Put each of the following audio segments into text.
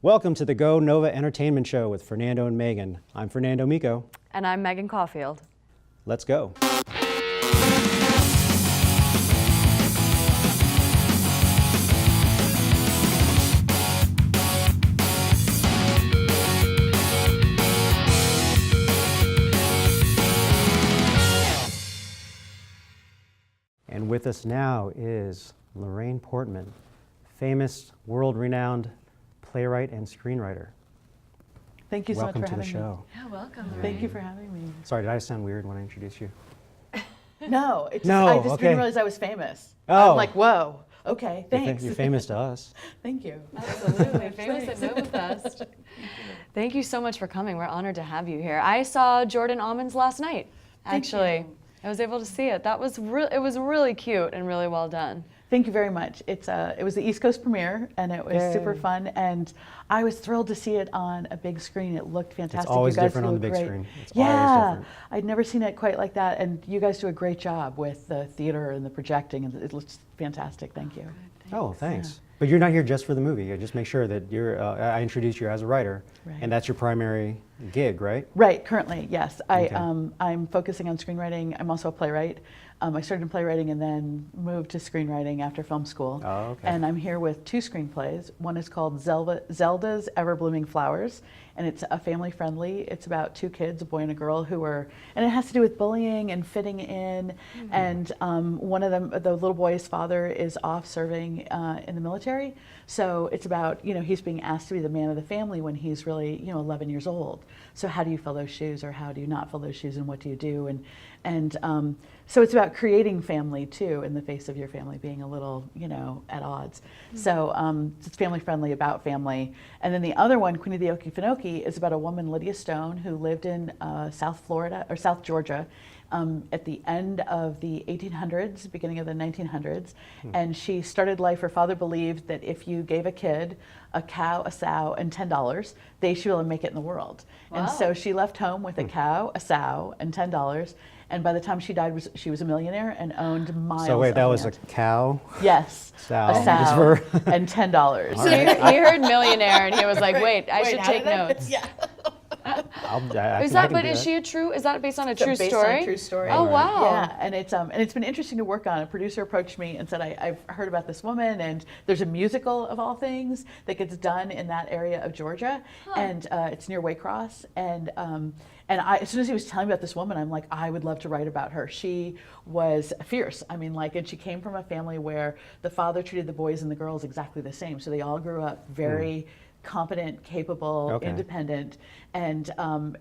Welcome to the Go Nova Entertainment Show with Fernando and Megan. I'm Fernando Miko. And I'm Megan Caulfield. Let's go. And with us now is Lorraine Portman, famous, world-renowned playwright and screenwriter. Thank you so much for having me. Welcome to the show. Yeah, welcome. Thank you for having me. Sorry, did I sound weird when I introduced you? No, it's No, I just okay. didn't realize I was famous. Oh. I'm like, whoa, okay, thanks. You're famous to us. Thank you. Absolutely. Famous at Nova Fest. Thank you so much for coming. We're honored to have you here. I saw Jordan Almonds last night, actually. I was able to see it. That was it was really cute and really well done. Thank you very much. It was the East Coast premiere, and it was super fun. And I was thrilled to see it on a big screen. It looked fantastic. It's always you guys different do on a the big great, screen. It's yeah, always different. I'd never seen it quite like that. And you guys do a great job with the theater and the projecting, and it looks fantastic. Thank you. Oh, thanks. But you're not here just for the movie. I just make sure that you're. I introduced you as a writer, Right. and that's your primary gig, right? Right, currently, yes. Okay. I'm focusing on screenwriting. I'm also a playwright. I started in playwriting and then moved to screenwriting after film school. Oh, okay. And I'm here with two screenplays. One is called Zelda's Ever Blooming Flowers, and it's a family friendly. It's about two kids, a boy and a girl, and it has to do with bullying and fitting in. Mm-hmm. And one of them, the little boy's father, is off serving in the military. So it's about, he's being asked to be the man of the family when he's really, 11 years old. So how do you fill those shoes, or how do you not fill those shoes, and what do you do? And so it's about creating family too, in the face of your family being a little, at odds. Mm-hmm. So it's family friendly, about family. And then the other one, Queen of the Okefenokee, is about a woman, Lydia Stone, who lived in South Georgia, at the end of the 1800s, beginning of the 1900s. And she started life, her father believed that if you gave a kid a cow, a sow, and $10, they should be able to make it in the world. Wow. And so she left home with a cow, a sow, and $10. And by the time she died, she was a millionaire and owned miles. So wait, that of was land. a cow? Yes, Sow. a Just sow, for- and $10. So he heard millionaire and he was like, wait, I should take notes. Yeah. Is that based on a true based story? on a true story. Oh, wow. Yeah, and it's been interesting to work on. A producer approached me and said, I've heard about this woman, and there's a musical of all things that gets done in that area of Georgia, and it's near Waycross, and as soon as he was telling me about this woman, I'm like, I would love to write about her. She was fierce. And she came from a family where the father treated the boys and the girls exactly the same. So they all grew up very competent, capable, independent, and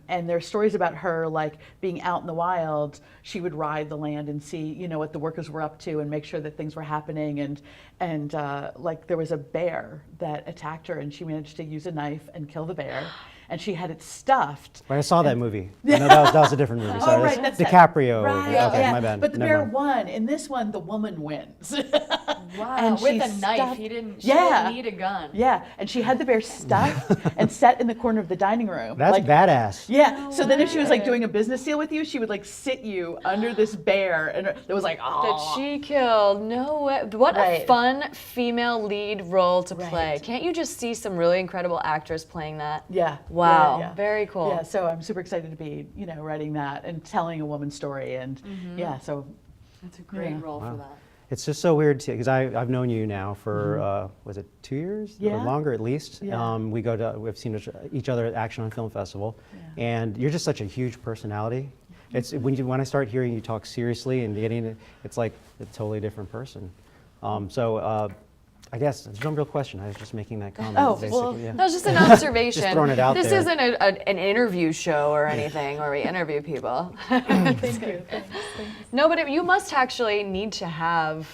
there's stories about her, like being out in the wild. She would ride the land and see, what the workers were up to and make sure that things were happening. And there was a bear that attacked her, and she managed to use a knife and kill the bear. And she had it stuffed. Right, I saw that movie. No, that was a different movie. Sorry, right, that's DiCaprio. Right, Okay, yeah. my bad. But the Never bear mind. won. In this one, the woman wins. Wow, And with she a knife. stuffed- She didn't need a gun. Yeah, and she had the bear stuffed and set in the corner of the dining room. That's badass. Yeah, No so then if she was way. doing a business deal with you, she would sit you under this bear, and it was like, That oh. she killed. No way. What a Right. fun female lead role to play. Right. Can't you just see some really incredible actors playing that? Yeah. Wow. Yeah. Very cool. Yeah, so I'm super excited to be, writing that and telling a woman's story, and so. That's a great Yeah. role for Wow. that. It's just so weird because I've known you now for was it 2 years or Yeah. longer at least. Yeah. We've seen each other at Action on Film Festival, and you're just such a huge personality. It's when I start hearing you talk seriously and getting it, it's like a totally different person. I guess it's no real question. I was just making that comment. Oh, basically. well, Yeah. That was just an observation. Just throwing it out this there. isn't an interview show or anything where we interview people. Thank you. No, but you must actually need to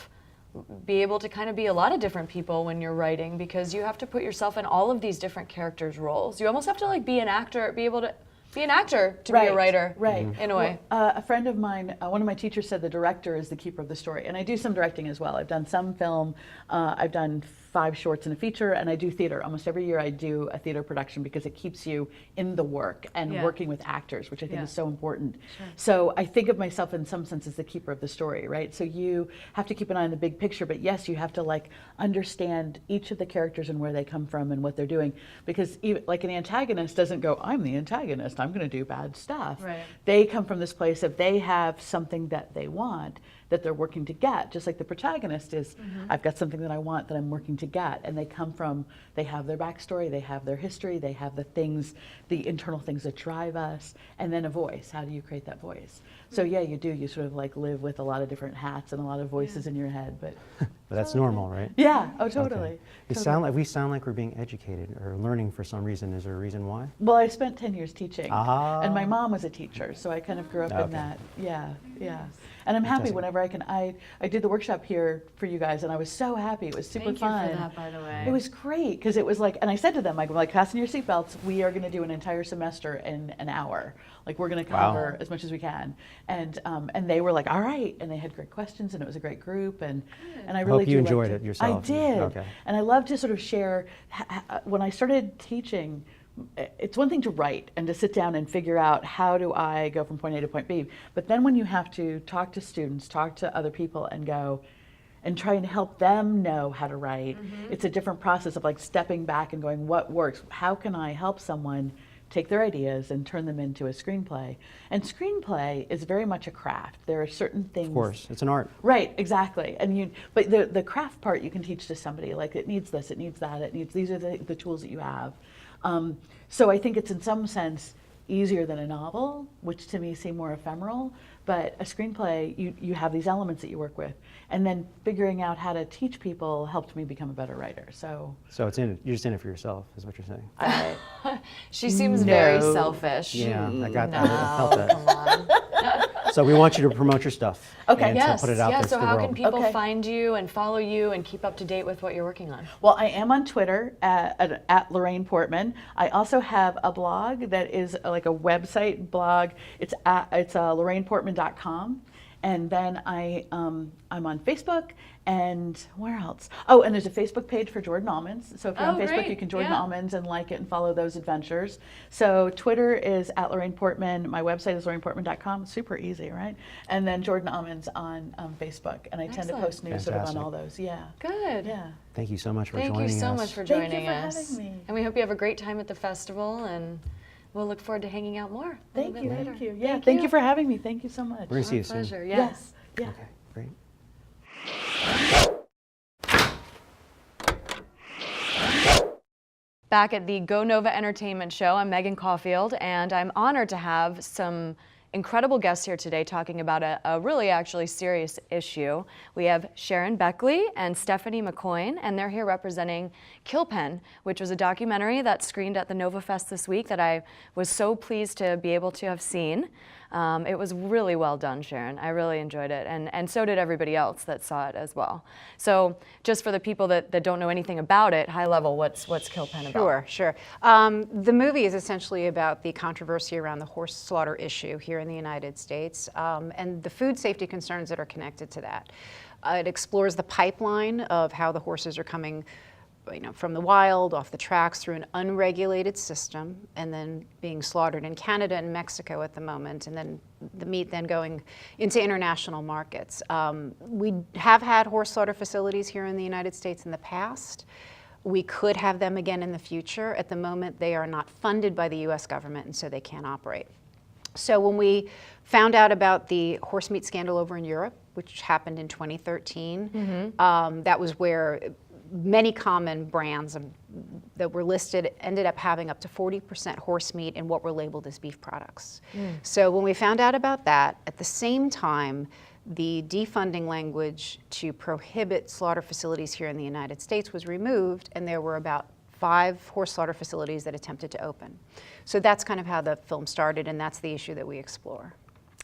be able to kind of be a lot of different people when you're writing, because you have to put yourself in all of these different characters' roles. You almost have to be an actor, be able to be an actor to be a writer, right. in a way. Well, a friend of mine, one of my teachers said the director is the keeper of the story, and I do some directing as well. I've done some film. I've done 5 shorts and a feature, and I do theater. Almost every year I do a theater production because it keeps you in the work and working with actors, which I think is so important. So I think of myself in some sense as the keeper of the story, right? So you have to keep an eye on the big picture, but yes, you have to like understand each of the characters and where they come from and what they're doing, because even like an antagonist doesn't go, I'm the antagonist, I'm going to do bad stuff. Right. They come from this place of they have something that they want that they're working to get, just like the protagonist is, I've got something that I want that I'm working to get, and they come from, they have their backstory, they have their history, they have the things, the internal things that drive us, and then a voice. How do you create that voice? So yeah, you do, you sort of like live with a lot of different hats and a lot of voices in your head, but But that's normal, right? yeah, oh totally. Okay. We sound like we're being educated or learning for some reason. Is there a reason why? Well, I spent 10 years teaching, Ah. and my mom was a teacher, so I kind of grew up in Okay. that. Yeah, yeah. And I'm happy Fantastic. whenever I can. I did the workshop here for you guys, and I was so happy. It was super Thank fun. you for that, by the way. It was great because it was like, and I said to them, like fasten your seatbelts. We are going to do an entire semester in an hour. Like we're going to Wow. cover as much as we can. And they were like, all right. And they had great questions, and it was a great group. And I really Hope you do like enjoyed to- it yourself. I did. Okay. And I love to sort of share. When I started teaching, it's one thing to write and to sit down and figure out how do I go from point A to point B. But then when you have to talk to students, talk to other people, and go and try and help them know how to write, it's a different process of like stepping back and going, what works? How can I help someone take their ideas and turn them into a screenplay? And screenplay is very much a craft. There are certain things. Of course, it's an art. Right, exactly. And but the craft part you can teach to somebody. Like it needs this, it needs that, it needs, these are the tools that you have. So I think it's in some sense easier than a novel, which to me seem more ephemeral. But a screenplay, you have these elements that you work with. And then figuring out how to teach people helped me become a better writer. So So you're just in it for yourself, is what you're saying. She seems very No. selfish. Yeah, I got No, that. I felt that. come on. So we want you to promote your stuff. Okay. And Yes, to put it out yeah. there So to the how world. can people Okay. find you and follow you and keep up to date with what you're working on? Well, I am on Twitter at Lorraine Portman. I also have a blog that is like a website blog. It's lorraineportman.com. And then I'm on Facebook, and where else? Oh, and there's a Facebook page for Jordan Almonds. So if you're on Oh, Facebook, great. you can Jordan Yeah. Almonds and like it and follow those adventures. So Twitter is at Lorraine Portman. My website is lorraineportman.com. Super easy, right? And then Jordan Almonds on Facebook. And I tend to Excellent. post news sort of on Fantastic. all those. Yeah. Good. Yeah. Thank you so much for Thank joining you us. so much for Thank you joining for us. having me. And we hope you have a great time at the festival, and we'll look forward to hanging out more. a little Thank bit you. later. Thank you. Yeah. Thank you for having me. Thank you so much. We're going to see Our you soon. pleasure. Yes. Yeah. Okay, great. Back at the Go Nova Entertainment Show, I'm Megan Caulfield, and I'm honored to have some incredible guests here today talking about a really actually serious issue. We have Sharon Beckley and Stephanie McCoyne, and they're here representing Kill Pen, which was a documentary that screened at the Nova Fest this week that I was so pleased to be able to have seen. It was really well done, Sharon. I really enjoyed it, and so did everybody else that saw it as well. So just for the people that don't know anything about it, high level, what's Kill Pen about? Sure. The movie is essentially about the controversy around the horse slaughter issue here in the United States, and the food safety concerns that are connected to that. It explores the pipeline of how the horses are coming from the wild, off the tracks, through an unregulated system, and then being slaughtered in Canada and Mexico at the moment, and then the meat then going into international markets. We have had horse slaughter facilities here in the United States in the past. We could have them again in the future. At the moment, they are not funded by the US government, and so they can't operate. So when we found out about the horse meat scandal over in Europe, which happened in 2013, that was where many common brands that were listed ended up having up to 40% horse meat in what were labeled as beef products. So when we found out about that, at the same time, the defunding language to prohibit slaughter facilities here in the United States was removed, and there were about 5 horse slaughter facilities that attempted to open. So that's kind of how the film started, and that's the issue that we explore.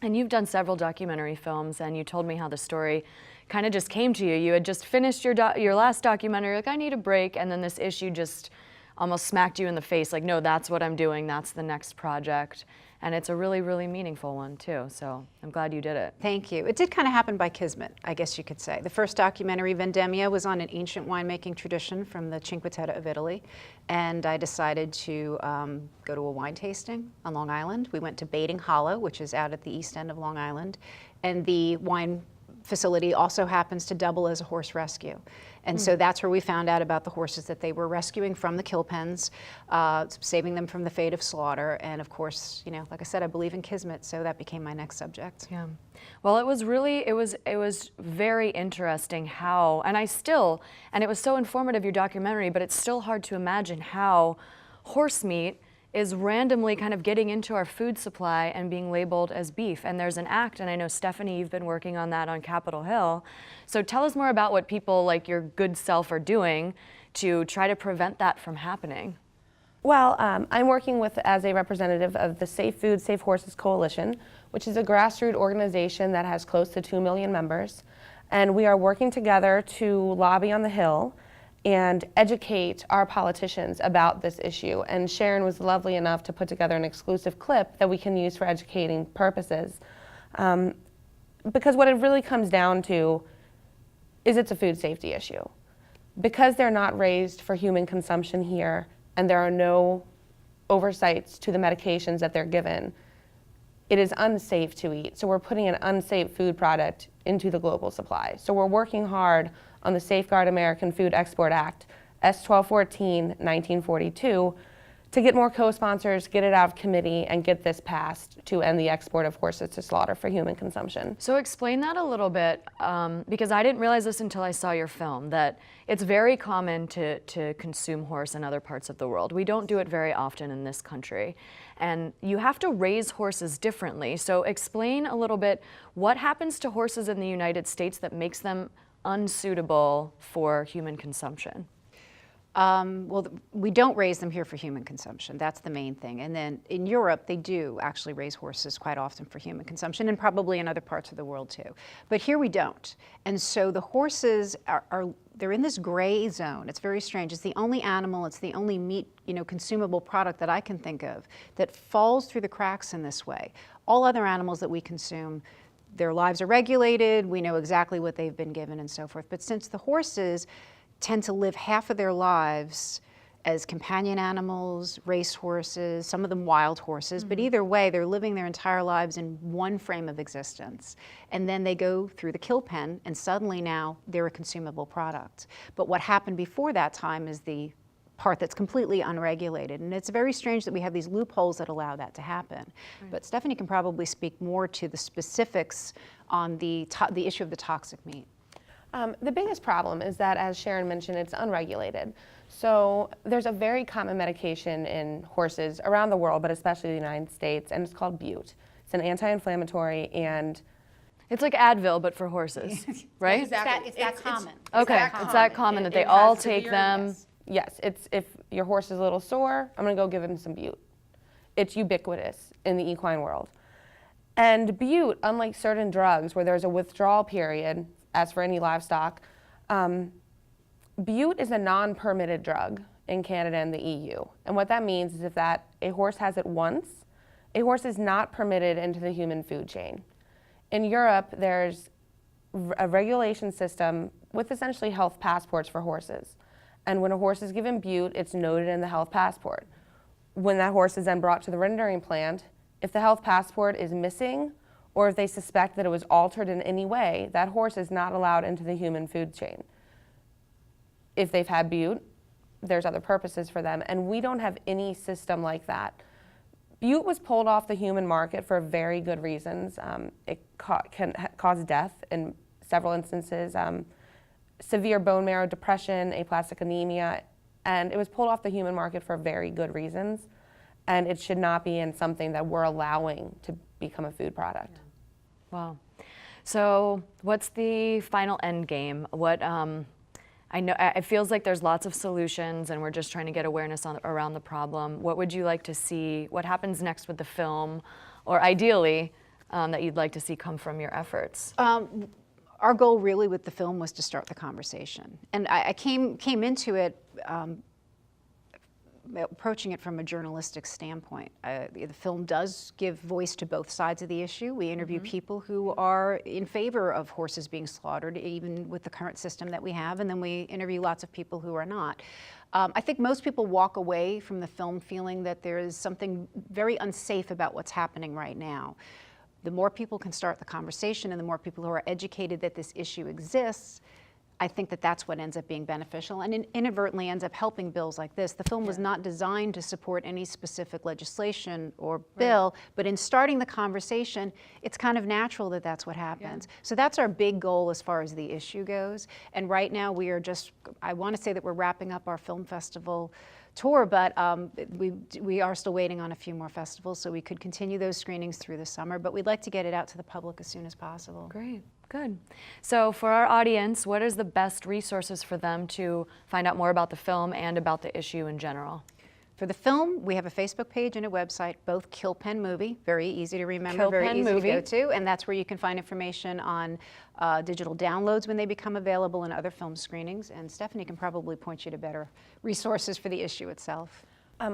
And you've done several documentary films, and you told me how the story kind of just came to you. You had just finished your last documentary, like, I need a break, and then this issue just almost smacked you in the face, like, no, that's what I'm doing, that's the next project. And it's a really, really meaningful one too. So I'm glad you did it. Thank you. It did kind of happen by kismet, I guess you could say. The first documentary, Vendemmia, was on an ancient winemaking tradition from the Cinque Terre of Italy. And I decided to go to a wine tasting on Long Island. We went to Baiting Hollow, which is out at the east end of Long Island. And the wine facility also happens to double as a horse rescue. And so that's where we found out about the horses that they were rescuing from the kill pens, saving them from the fate of slaughter. And of course, you know, like I said, I believe in kismet, so that became my next subject. Yeah. Well, it was really, it was very interesting how, and it was so informative, your documentary, but it's still hard to imagine how horse meat is randomly kind of getting into our food supply and being labeled as beef. And there's an act, and I know, Stephanie, you've been working on that on Capitol Hill. So tell us more about what people like your good self are doing to try to prevent that from happening. Well, I'm working as a representative of the Safe Food, Safe Horses Coalition, which is a grassroots organization that has close to 2 million members. And we are working together to lobby on the Hill and educate our politicians about this issue. And Sharon was lovely enough to put together an exclusive clip that we can use for educating purposes. Because what it really comes down to is it's a food safety issue. Because they're not raised for human consumption here, and there are no oversights to the medications that they're given, it is unsafe to eat. So we're putting an unsafe food product into the global supply. So we're working hard on the Safeguard American Food Export Act, S1214, 1942, to get more co-sponsors, get it out of committee, and get this passed to end the export of horses to slaughter for human consumption. So explain that a little bit, because I didn't realize this until I saw your film, that it's very common to consume horse in other parts of the world. We don't do it very often in this country. And you have to raise horses differently. So explain a little bit what happens to horses in the United States that makes them unsuitable for human consumption. Well, we don't raise them here for human consumption. That's the main thing. And then in Europe, they do actually raise horses quite often for human consumption, and probably in other parts of the world too. But here we don't. And so the horses they're in this gray zone. It's very strange. It's the only animal, it's the only meat, consumable product that I can think of that falls through the cracks in this way. All other animals that we consume, their lives are regulated, we know exactly what they've been given and so forth. But since the horses tend to live half of their lives as companion animals, race horses, some of them wild horses, but either way, they're living their entire lives in one frame of existence. And then they go through the kill pen, and suddenly now they're a consumable product. But what happened before that time is the part that's completely unregulated. And it's very strange that we have these loopholes that allow that to happen. Right. But Stephanie can probably speak more to the specifics on the issue of the toxic meat. The biggest problem is that, as Sharon mentioned, it's unregulated. So there's a very common medication in horses around the world, but especially the United States, and it's called Bute. It's an anti-inflammatory, and it's like Advil, but for horses, right? Exactly. It's that common. Okay, it's that common that they all take them. Yes, it's if your horse is a little sore, I'm gonna go give him some Bute. It's ubiquitous in the equine world. And Bute, unlike certain drugs where there's a withdrawal period, as for any livestock, Bute is a non-permitted drug in Canada and the EU. And what that means is if that a horse has it once, a horse is not permitted into the human food chain. In Europe, there's a regulation system with essentially health passports for horses. And when a horse is given Bute, it's noted in the health passport. When that horse is then brought to the rendering plant, if the health passport is missing, or if they suspect that it was altered in any way, that horse is not allowed into the human food chain. If they've had Bute, there's other purposes for them, and we don't have any system like that. Bute was pulled off the human market for very good reasons. It can cause death in several instances, severe bone marrow depression, aplastic anemia, and it was pulled off the human market for very good reasons, and it should not be in something that we're allowing to become a food product. Wow. So what's the final end game? What, I know it feels like there's lots of solutions and we're just trying to get awareness around the problem. What would you like to see? What happens next with the film, or ideally, that you'd like to see come from your efforts? Our goal really with the film was to start the conversation. And I came into it approaching it from a journalistic standpoint. The film does give voice to both sides of the issue. We interview people who are in favor of horses being slaughtered, even with the current system that we have, and then we interview lots of people who are not. I think most people walk away from the film feeling that there is something very unsafe about what's happening right now. The more people can start the conversation and the more people who are educated that this issue exists, I think that that's what ends up being beneficial and inadvertently ends up helping bills like this. The film was not designed to support any specific legislation or bill, but in starting the conversation, it's kind of natural that that's what happens. So that's our big goal as far as the issue goes. And right now we are just, I want to say that we're wrapping up our film festival tour, but we are still waiting on a few more festivals, so we could continue those screenings through the summer, but we'd like to get it out to the public as soon as possible. Great, good. So for our audience, what is the best resources for them to find out more about the film and about the issue in general? For the film, we have a Facebook page and a website, both Kilpen Movie, very easy to remember, very Kilpen easy Movie. to go to, and that's where you can find information on digital downloads when they become available and other film screenings, and Stephanie can probably point you to better resources for the issue itself.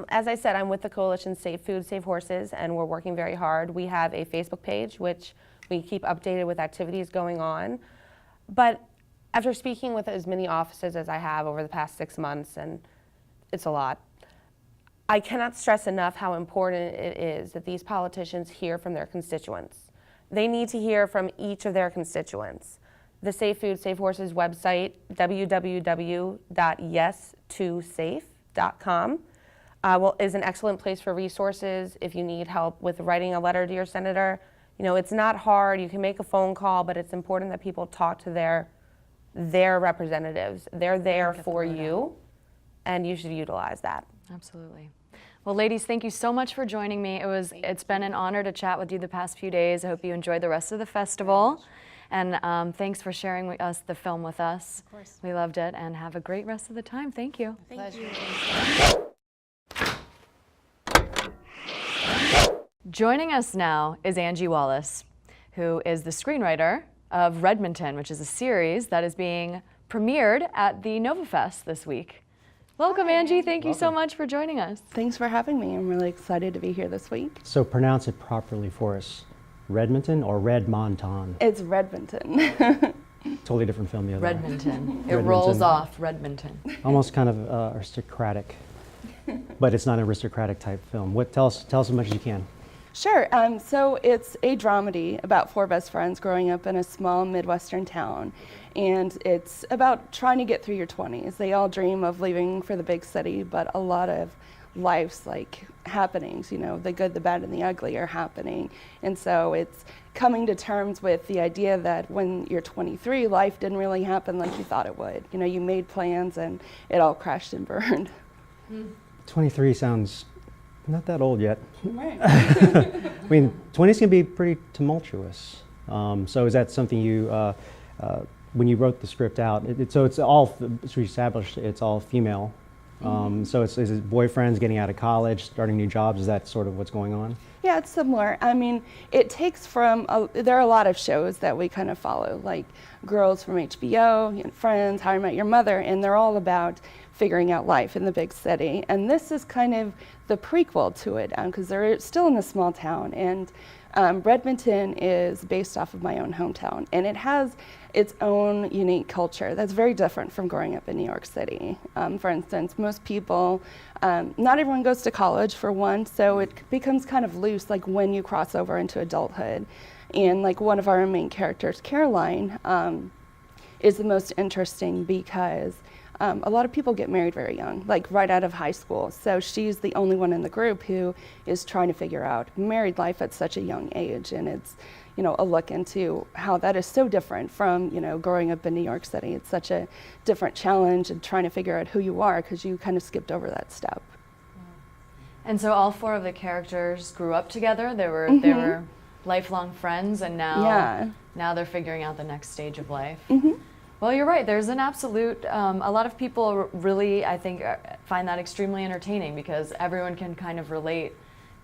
As I said, I'm with the coalition Safe Food, Safe Horses, and we're working very hard. We have a Facebook page, which we keep updated with activities going on. But after speaking with as many offices as I have over the past 6 months, and it's a lot, I cannot stress enough how important it is that these politicians hear from their constituents. They need to hear from each of their constituents. The Safe Food, Safe Horses website, www.yes2safe.com, is an excellent place for resources if you need help with writing a letter to your senator. You know, it's not hard. You can make a phone call, but it's important that people talk to their representatives. They're there for you, and you should utilize that. Absolutely. Well, ladies, thank you so much for joining me. It's been an honor to chat with you the past few days. I hope you enjoyed the rest of the festival. And thanks for sharing the film with us. Of course. We loved it, and have a great rest of the time. Thank you. Pleasure. Joining us now is Angie Wallace, who is the screenwriter of Redmonton, which is a series that is being premiered at the NovaFest this week. Welcome, Angie. Thank you so much for joining us. Thanks for having me. I'm really excited to be here this week. So pronounce it properly for us. Redmonton or Redmonton? It's Redmonton. Totally different film the other one. Redmonton. It rolls off, Redmonton. Almost kind of aristocratic, but it's not an aristocratic type film. Tell us as much as you can. Sure. So it's a dramedy about 4 best friends growing up in a small Midwestern town. And it's about trying to get through your 20s. They all dream of leaving for the big city, but a lot of life's happenings, you know, the good, the bad, and the ugly are happening. And so it's coming to terms with the idea that when you're 23, life didn't really happen like you thought it would. You know, you made plans and it all crashed and burned. 23 sounds not that old yet. Right. I mean, 20s can be pretty tumultuous. So is that something you, when you wrote the script out, so it's all, as we established, it's all female. So is it boyfriends getting out of college, starting new jobs? Is that sort of what's going on? Yeah, it's similar. I mean, it takes from, there are a lot of shows that we kind of follow, like Girls from HBO, you know, Friends, How I Met Your Mother, and they're all about figuring out life in the big city. And this is kind of the prequel to it, because they're still in a small town. And Redmonton is based off of my own hometown, and it has its own unique culture that's very different from growing up in New York City. For instance, most people, not everyone goes to college for one, so it becomes kind of loose like when you cross over into adulthood. And like one of our main characters, Caroline, is the most interesting because a lot of people get married very young, like right out of high school. So she's the only one in the group who is trying to figure out married life at such a young age. And it's, you know, a look into how that is so different from, you know, growing up in New York City. It's such a different challenge and trying to figure out who you are because you kind of skipped over that step. And so all 4 of the characters grew up together. They were lifelong friends, and now they're figuring out the next stage of life. Well, you're right. There's an absolute, a lot of people really, I think, find that extremely entertaining because everyone can kind of relate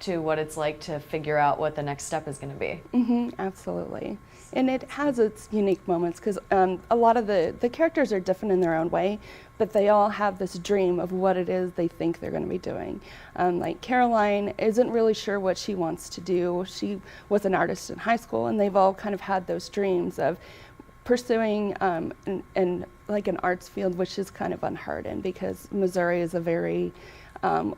to what it's like to figure out what the next step is going to be. Absolutely. And it has its unique moments because a lot of the characters are different in their own way, but they all have this dream of what it is they think they're going to be doing. Like Caroline isn't really sure what she wants to do. She was an artist in high school, and they've all kind of had those dreams of pursuing and like an arts field, which is kind of unheard in because Missouri is a very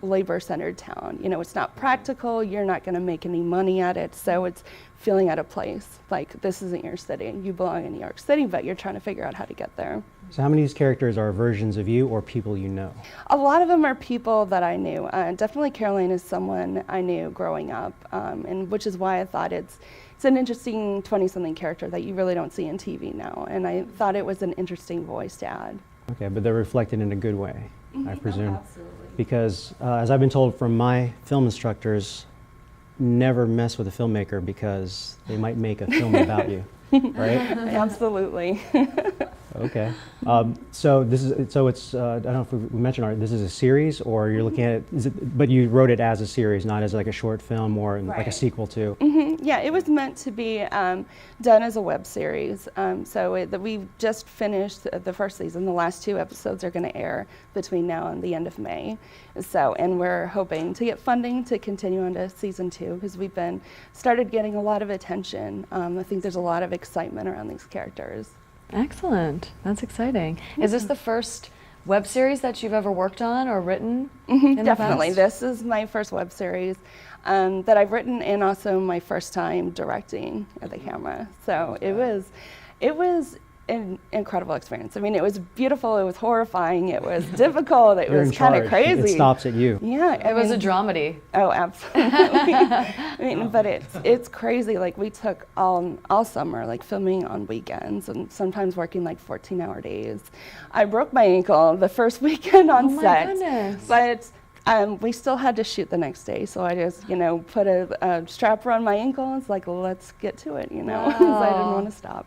labor-centered town. You know, it's not practical. You're not going to make any money at it. So it's feeling out of place. Like, this isn't your city. You belong in New York City, but you're trying to figure out how to get there. So how many of these characters are versions of you or people you know? A lot of them are people that I knew. Definitely Caroline is someone I knew growing up, and which is why I thought it's an interesting 20-something character that you really don't see in TV now. And I thought it was an interesting voice to add. Okay, but they're reflected in a good way, I presume. Absolutely. Because as I've been told from my film instructors, never mess with a filmmaker because they might make a film about you, right? Absolutely. Okay. So it's I don't know if we mentioned already, this is a series, or you're looking at it, but you wrote it as a series, not as like a short film or like a Right. sequel to. Yeah, it was meant to be done as a web series. We just finished the first season. The last 2 episodes are going to air between now and the end of May. And we're hoping to get funding to continue on to season 2 because we've started getting a lot of attention. I think there's a lot of excitement around these characters. Excellent. That's exciting. Is this the first web series that you've ever worked on or written? In the Definitely. past? This is my first web series that I've written, and also my first time directing at the camera. So it was an incredible experience. I mean, it was beautiful, it was horrifying, it was difficult, it You're in was kind of charge. crazy. It stops at you. Yeah, It was a dramedy. Oh, absolutely. I mean, but it's crazy. Like, we took all summer, like filming on weekends and sometimes working like 14-hour days. I broke my ankle the first weekend on Oh my set, goodness. but we still had to shoot the next day. So I just, put a strap around my ankle and was like, let's get to it, 'cause I didn't Wow. want to stop.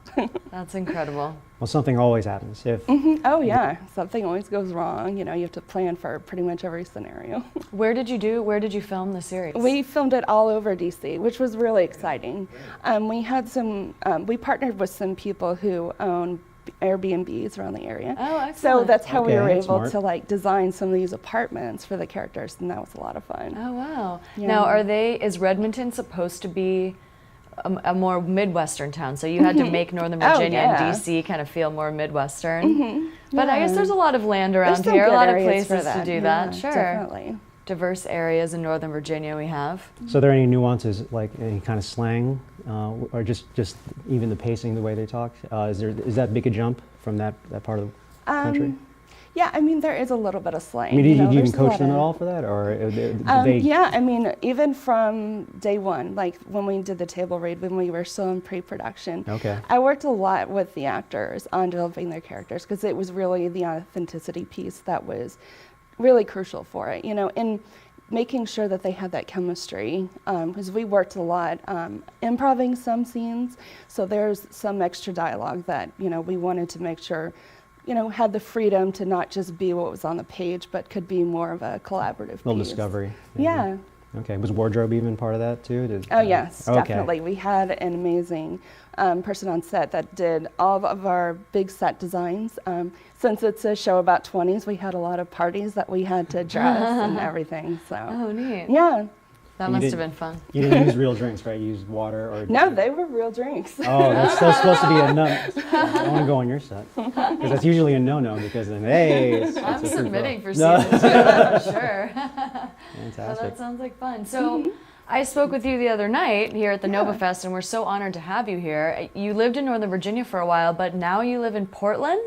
That's incredible. Well, something always happens. If Oh yeah, something always goes wrong. You have to plan for pretty much every scenario. Where did you film the series? We filmed it all over DC, which was really exciting. We had we partnered with some people who own Airbnbs around the area. Oh, excellent. So that's how we Okay, were that's able smart. to like design some of these apartments for the characters, and that was a lot of fun. Oh, wow. Yeah. Now, is Redmonton supposed to be a more Midwestern town? So you had to make Northern Oh, Virginia yeah. and DC kind of feel more Midwestern. But I guess Yeah. there's a lot of land There's around some here, a good lot of areas for places to do that. Yeah, Sure. Definitely. Diverse areas in Northern Virginia we have. So are there any nuances, like any kind of slang, or just even the pacing, the way they talk? Is that big a jump from that part of the country? Yeah, I mean, there is a little bit of slang. I mean, did you even there's a coach lot them at of- all for that, or did they? Yeah, I mean, even from day one, like when we did the table read, when we were still in pre-production, Okay. I worked a lot with the actors on developing their characters because it was really the authenticity piece that was really crucial for it, and making sure that they had that chemistry, because we worked a lot improving some scenes, so there's some extra dialogue that, we wanted to make sure had the freedom to not just be what was on the page, but could be more of a collaborative Little piece. discovery. maybe? Yeah. Okay. Was wardrobe even part of that too? Oh yes, Okay. definitely. We had an amazing person on set that did all of our big set designs. Since it's a show about 20s, we had a lot of parties that we had to dress and everything. So Oh, neat. yeah, That You must have didn't- been fun. You didn't use real drinks, right? You used water or. no, they were real drinks. Oh, that's still supposed to be a no. I want to go on your set because that's usually a no-no because then hey, it's I'm a free submitting throw. for No. season 2, for sure. Well, Fantastic. that sounds like fun. So I spoke with you the other night here at the Nova Fest, and we're so honored to have you here. You lived in Northern Virginia for a while, but now you live in Portland.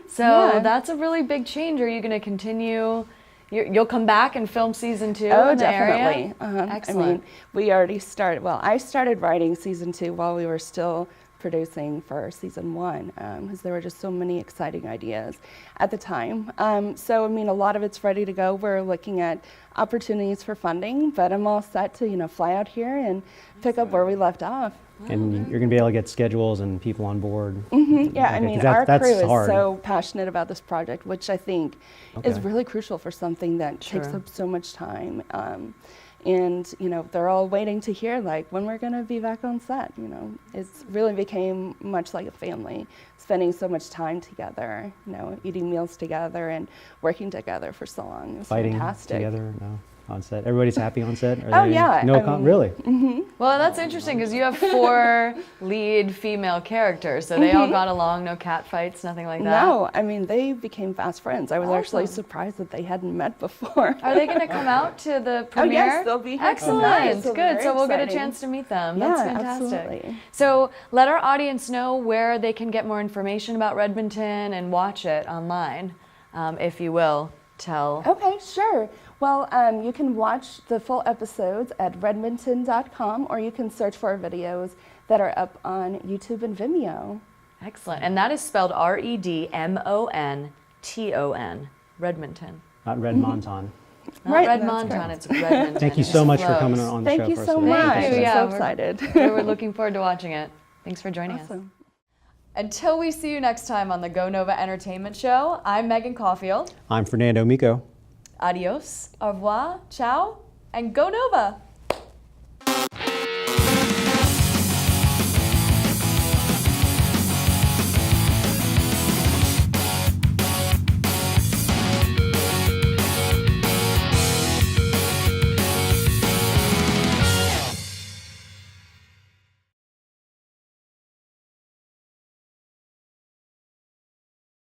So Yeah. that's a really big change. Are you going to continue? You'll come back and film season 2 Oh, in the definitely. area? I Excellent. mean, we already started. Well, I started writing season 2 while we were still producing for season 1, because there were just so many exciting ideas at the time. So, I mean, a lot of it's ready to go. We're looking at opportunities for funding, but I'm all set to, fly out here and pick up where we left off. And you're going to be able to get schedules and people on board. Yeah, I Okay, mean, 'cause our that's crew is hard. so passionate about this project, which I think is Okay. really crucial for something that takes Sure. up so much time. And, you know, they're all waiting to hear, like, when we're going to be back on set, you know. It's really became much like a family, spending so much time together, you know, eating meals together and working together for so long. It was Fighting fantastic. together? No, on set. Everybody's happy on set? Oh, yeah, No, I mean- really? Well, that's interesting because you have 4 lead female characters, so they all got along, no cat fights, nothing like that. No, I mean, they became fast friends. I was actually Awesome. surprised that they hadn't met before. Are they going to come out to the premiere? Oh, yes, they'll be here Excellent. tonight, so Good. very So we'll get a exciting. chance to meet them. Yeah, That's fantastic. absolutely. So let our audience know where they can get more information about Redmonton and watch it online, if you will. Tell. Okay, sure. Well, you can watch the full episodes at redmonton.com, or you can search for our videos that are up on YouTube and Vimeo. Excellent. And that is spelled Redmonton, Redmonton. Not Redmonton. Not Right, that's Redmonton, correct. it's Redmonton. Thank you It so just much for flows. coming on the show. Thank you for us so today. much. Thank you, I'm yeah, so we're- excited. We're looking forward to watching it. Thanks for joining us. Awesome. Until we see you next time on the Go Nova Entertainment Show, I'm Megan Caulfield. I'm Fernando Mico. Adios, au revoir, ciao, and Go Nova!